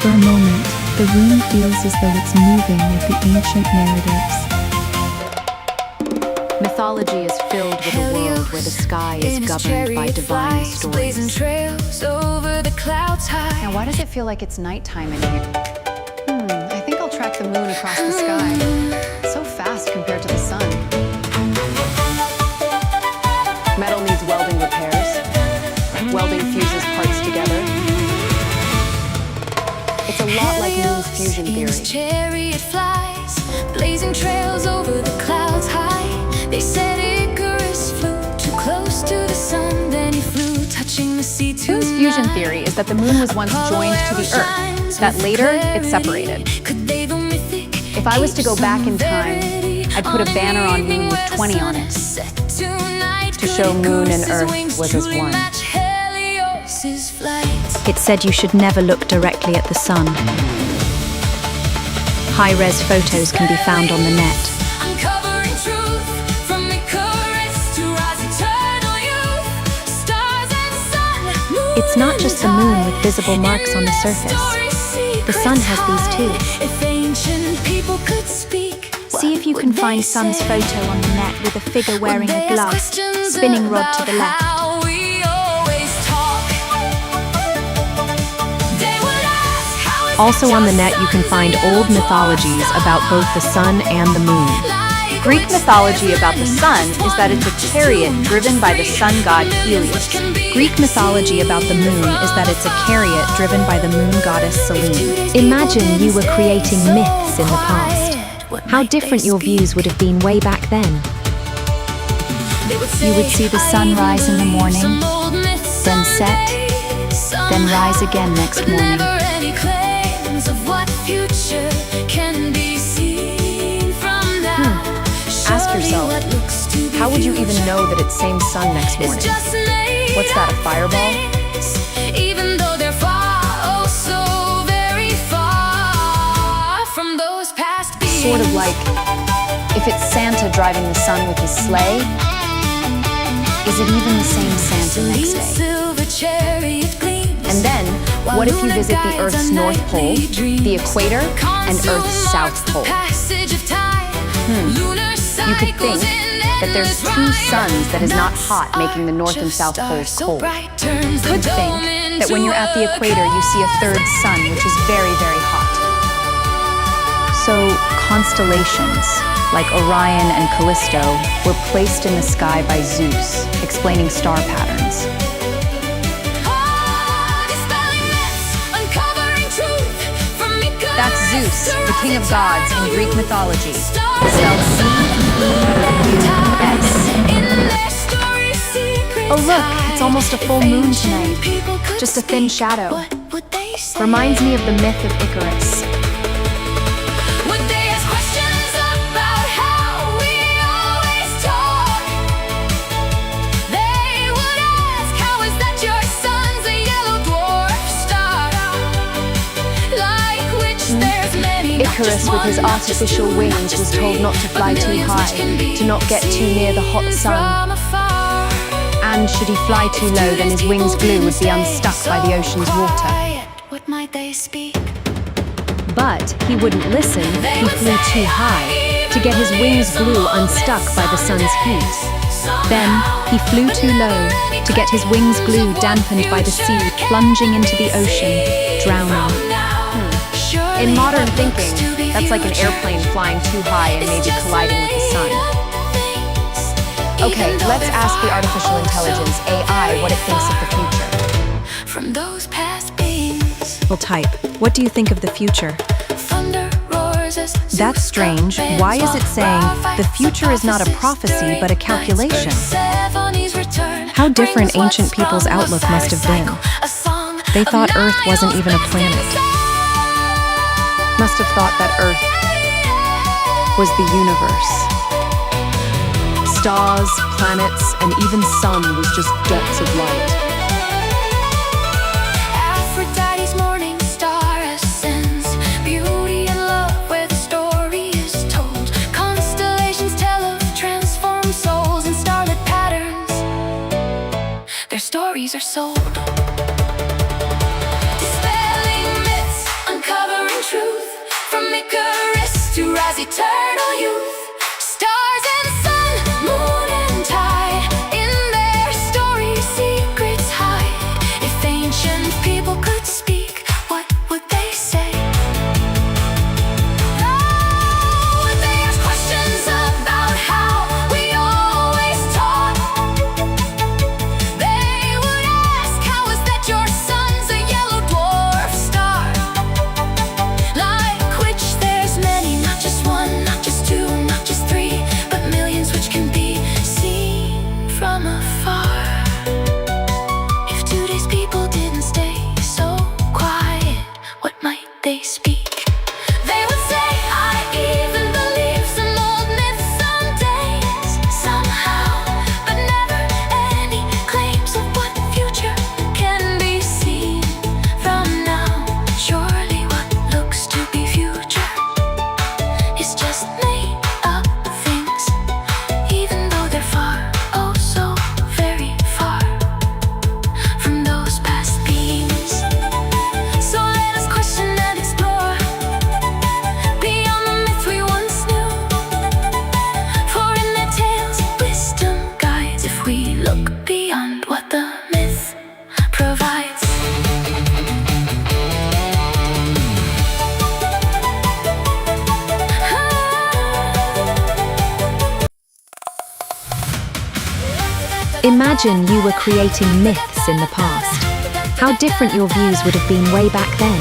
For a moment, the room feels as though it's moving with the ancient narratives. Mythology is filled with a world where the sky is governed by divine stories. Now, why does it feel like it's nighttime in here? I think I'll track the moon across the sky. It's so fast compared to the sun. Metal needs welding repairs. Welding fuses parts together. It's a lot like Moon's fusion theory. Chariot flies, blazing trails over the clouds high. They said Icarus flew too close to the sun, then he flew, touching the sea too. Moon's fusion theory is that the moon was once joined to the Earth, that later it separated. If I was to go back in time, I'd put a banner on Moon with 20 on it, to show Moon and Earth was as one. It said you should never look directly at the sun. High-res photos can be found on the net. It's not just the moon with visible marks on the surface. The sun has these too. See if you can find Sun's photo on the net with a figure wearing a glove, spinning rod to the left. Also on the net you can find old mythologies about both the sun and the moon. Greek mythology about the sun is that it's a chariot driven by the sun god Helios. Greek mythology about the moon is that it's a chariot driven by the moon goddess Selene. Imagine you were creating myths in the past. How different your views would have been way back then. You would see the sun rise in the morning, then set, then rise again next morning. Ask yourself, how would you even know that it's same sun next morning? What's that, a fireball? Even though they're far, oh so very far from those past beings. Sort of like, if it's Santa driving the sun with his sleigh, is it even the same Santa next day? And then, what if you visit the Earth's North Pole, the equator, and Earth's South Pole? You could think that there's two suns that is not hot, making the North and South poles cold. You could think that when you're at the equator, you see a third sun, which is very, very hot. So, constellations, like Orion and Callisto, were placed in the sky by Zeus, explaining star patterns. That's Zeus, the king of gods in Greek mythology, spelled C-E-U-S. Oh look, it's almost a full moon tonight, just a thin shadow. Reminds me of the myth of Icarus. Icarus, with his artificial wings, was told not to fly too high, to not get too near the hot sun. And should he fly too low, then his wings' glue would be unstuck by the ocean's water. But he wouldn't listen, he flew too high, to get his wings' glue unstuck by the sun's heat. Then, he flew too low, to get his wings' glue dampened by the sea, plunging into the ocean, drowning. In modern thinking, that's like an airplane flying too high and maybe colliding with the sun. Okay, let's ask the artificial intelligence, AI, what it thinks of the future. From those past beings, We'll type, what do you think of the future? thunder roars as That's strange. Why is it saying the future is not a prophecy but a calculation? How different ancient people's outlook must have been. They thought Earth wasn't even a planet. Must have thought that Earth was the universe. Stars, planets, and even sun was just dots of light. Aphrodite's morning star ascends, beauty and love where the story is told. Constellations tell of transformed souls and starlit patterns. Their stories are sold. Dispelling myths, to rise eternal youth. Stars and sun, moon and tide, in their stories secrets hide. If ancient people could speak, what would they say? Oh, would they ask questions about how we always taught? They would ask, how is that your son's a yellow dwarf star? Like which there's many, not just one, not just two, not just three, but millions which can be seen from afar. If today's people didn't stay so quiet, what might they speak? They would say, I even believe some old myths some days, somehow, but never any claims of what future can be seen from now. Surely what looks to be future is just made up things, even though they're far, oh so very far from those past beings. So let us question and explore beyond the myth we once knew. For in their tales, wisdom guides if we look beyond what the myth provides. Imagine you were creating myths in the past. How different your views would have been way back then.